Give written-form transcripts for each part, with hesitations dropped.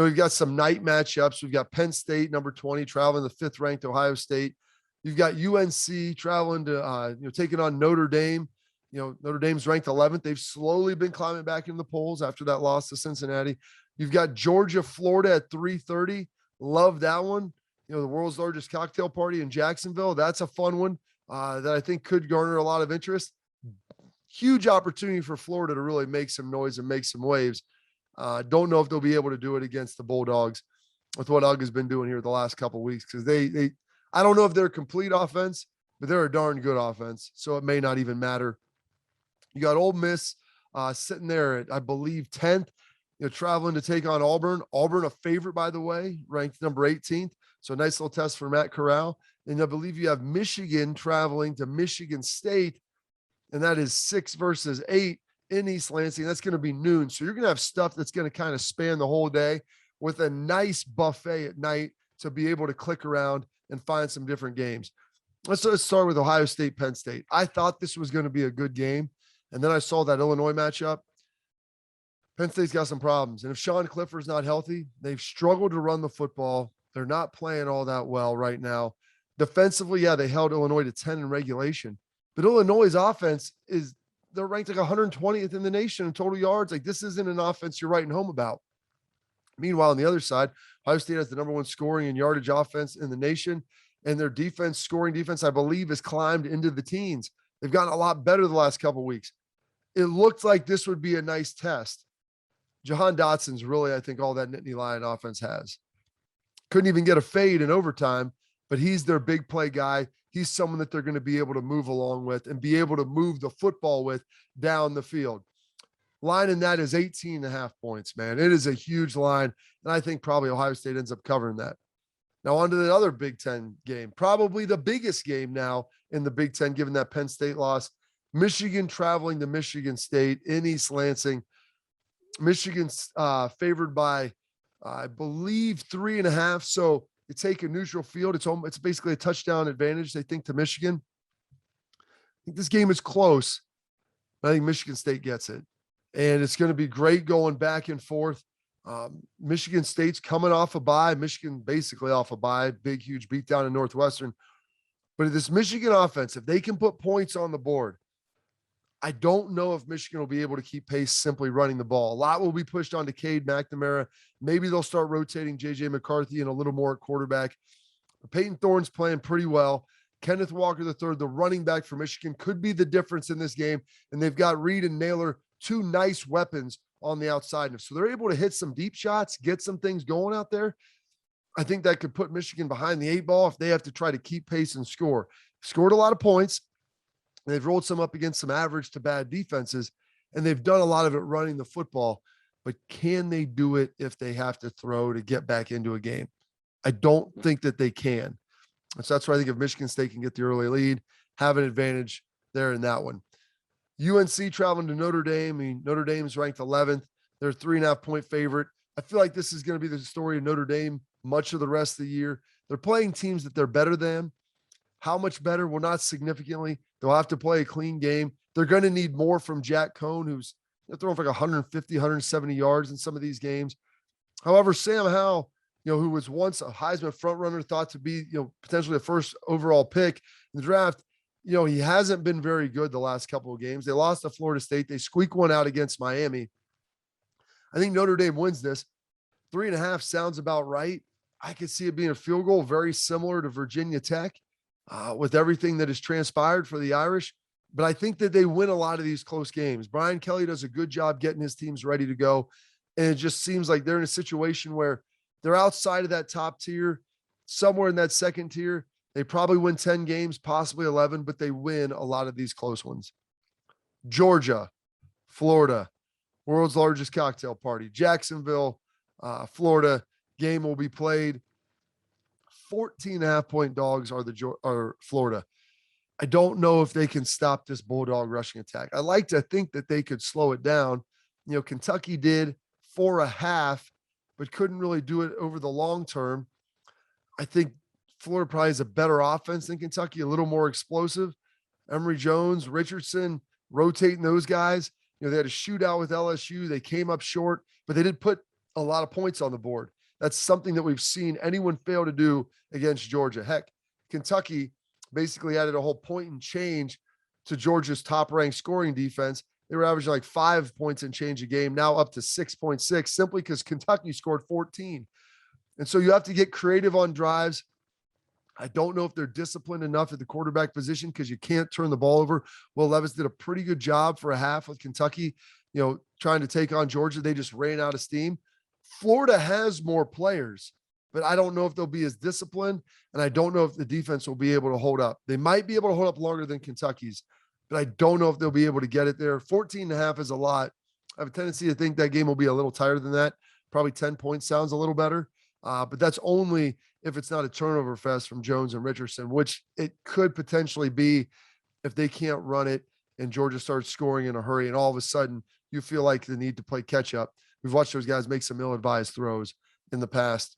we've got some night matchups. We've got Penn State, number 20, traveling to 5th ranked Ohio State. You've got UNC traveling to, taking on Notre Dame. Notre Dame's ranked 11th. They've slowly been climbing back in the polls after that loss to Cincinnati. You've got Georgia, Florida at 3:30. Love that one. The world's largest cocktail party in Jacksonville. That's a fun one that I think could garner a lot of interest. Huge opportunity for Florida to really make some noise and make some waves. Don't know if they'll be able to do it against the Bulldogs with what Ugg has been doing here the last couple of weeks, because I don't know if they're a complete offense, but they're a darn good offense, so it may not even matter. You got Ole Miss sitting there at, I believe, 10th, traveling to take on Auburn. Auburn, a favorite, by the way, ranked number 18th. So a nice little test for Matt Corral. And I believe you have Michigan traveling to Michigan State, and that is 6 versus 8 in East Lansing. That's going to be noon. So you're going to have stuff that's going to kind of span the whole day with a nice buffet at night to be able to click around and find some different games. Let's start with Ohio State, Penn State. I thought this was going to be a good game. And then I saw that Illinois matchup. Penn State's got some problems. And if Sean Clifford's not healthy, they've struggled to run the football. They're not playing all that well right now. Defensively, yeah, they held Illinois to 10 in regulation. But Illinois' offense they're ranked like 120th in the nation in total yards. Like, this isn't an offense you're writing home about. Meanwhile, on the other side, Ohio State has the number 1 scoring and yardage offense in the nation. And their scoring defense, I believe, has climbed into the teens. They've gotten a lot better the last couple of weeks. It looked like this would be a nice test. Jahan Dotson's really, I think, all that Nittany Lion offense has. Couldn't even get a fade in overtime, but he's their big play guy. He's someone that they're going to be able to move along with and be able to move the football with down the field. Line in that is 18.5 points, man. It is a huge line, and I think probably Ohio State ends up covering that. Now on to the other Big Ten game, probably the biggest game now in the Big Ten, given that Penn State loss. Michigan traveling to Michigan State in East Lansing. Michigan's favored by, I believe, 3.5. So you take a neutral field. It's basically a touchdown advantage, they think, to Michigan. I think this game is close. I think Michigan State gets it. And it's going to be great going back and forth. Michigan State's coming off a bye. Michigan basically off a bye. Big, huge beatdown in Northwestern. But this Michigan offense, if they can put points on the board, I don't know if Michigan will be able to keep pace simply running the ball. A lot will be pushed onto Cade McNamara. Maybe they'll start rotating J.J. McCarthy and a little more at quarterback. Peyton Thorne's playing pretty well. Kenneth Walker III, the running back for Michigan, could be the difference in this game. And they've got Reed and Naylor, 2 nice weapons on the outside. So they're able to hit some deep shots, get some things going out there. I think that could put Michigan behind the 8 ball if they have to try to keep pace and score. Scored a lot of points. They've rolled some up against some average to bad defenses, and they've done a lot of it running the football. But can they do it if they have to throw to get back into a game? I don't think that they can. So that's why I think if Michigan State can get the early lead, have an advantage there in that one. UNC traveling to Notre Dame. I mean, Notre Dame's ranked 11th. They're a 3.5 point favorite. I feel like this is going to be the story of Notre Dame much of the rest of the year. They're playing teams that they're better than. How much better? Well, not significantly. They'll have to play a clean game. They're going to need more from Jack Cohn, who's throwing for like 150, 170 yards in some of these games. However, Sam Howell, who was once a Heisman frontrunner, thought to be, potentially the first overall pick in the draft, he hasn't been very good the last couple of games. They lost to Florida State. They squeak one out against Miami. I think Notre Dame wins this. 3.5 sounds about right. I could see it being a field goal, very similar to Virginia Tech. With everything that has transpired for the Irish. But I think that they win a lot of these close games. Brian Kelly does a good job getting his teams ready to go. And it just seems like they're in a situation where they're outside of that top tier, somewhere in that second tier. They probably win 10 games, possibly 11, but they win a lot of these close ones. Georgia, Florida, world's largest cocktail party. Jacksonville, Florida, game will be played. 14.5 point dogs are Florida. I don't know if they can stop this Bulldog rushing attack. I like to think that they could slow it down. Kentucky did 4.5, but couldn't really do it over the long term. I think Florida probably has a better offense than Kentucky, a little more explosive. Emory Jones, Richardson, rotating those guys. They had a shootout with LSU. They came up short, but they did put a lot of points on the board. That's something that we've seen anyone fail to do against Georgia. Heck, Kentucky basically added a whole point and change to Georgia's top ranked scoring defense. They were averaging like 5 points and change a game, now up to 6.6, simply because Kentucky scored 14. And so you have to get creative on drives. I don't know if they're disciplined enough at the quarterback position because you can't turn the ball over. Will Levis did a pretty good job for a half with Kentucky, trying to take on Georgia. They just ran out of steam. Florida has more players, but I don't know if they'll be as disciplined, and I don't know if the defense will be able to hold up. They might be able to hold up longer than Kentucky's, but I don't know if they'll be able to get it there. 14.5 is a lot. I have a tendency to think that game will be a little tighter than that. Probably 10 points sounds a little better, but that's only if it's not a turnover fest from Jones and Richardson, which it could potentially be if they can't run it and Georgia starts scoring in a hurry, and all of a sudden you feel like the need to play catch up. We've watched those guys make some ill-advised throws in the past.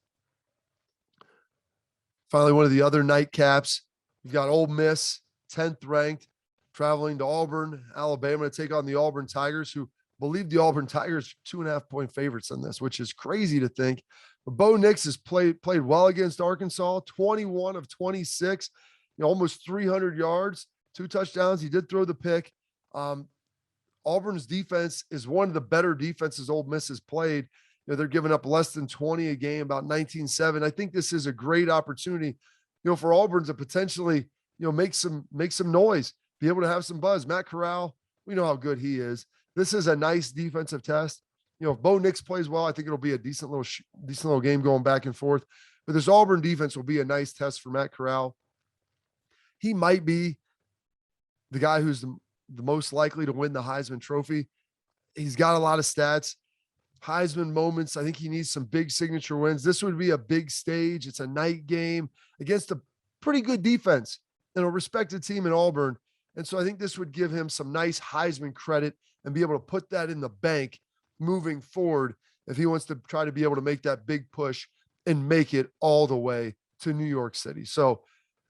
Finally, one of the other nightcaps, we've got Ole Miss, 10th ranked, traveling to Auburn, Alabama, to take on the Auburn Tigers, who believe the Auburn Tigers 2.5-point favorites in this, which is crazy to think. But Bo Nix has played well against Arkansas, 21 of 26, almost 300 yards, 2 touchdowns. He did throw the pick. Auburn's defense is one of the better defenses Ole Miss has played. They're giving up less than 20 a game, about 19-7. I think this is a great opportunity, for Auburn to potentially, make some noise, be able to have some buzz. Matt Corral, we know how good he is. This is a nice defensive test. If Bo Nix plays well, I think it'll be a decent little game going back and forth. But this Auburn defense will be a nice test for Matt Corral. He might be the guy who's the most likely to win the Heisman Trophy. He's got a lot of stats. Heisman moments. I think he needs some big signature wins. This would be a big stage. It's a night game against a pretty good defense and a respected team in Auburn. And so I think this would give him some nice Heisman credit and be able to put that in the bank moving forward if he wants to try to be able to make that big push and make it all the way to New York City. So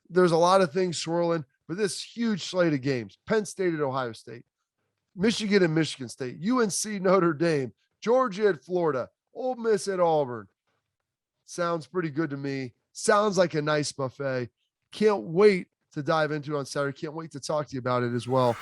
there's a lot of things swirling, but this huge slate of games, Penn State at Ohio State, Michigan and Michigan State, UNC, Notre Dame, Georgia at Florida, Ole Miss at Auburn. Sounds pretty good to me. Sounds like a nice buffet. Can't wait to dive into it on Saturday. Can't wait to talk to you about it as well.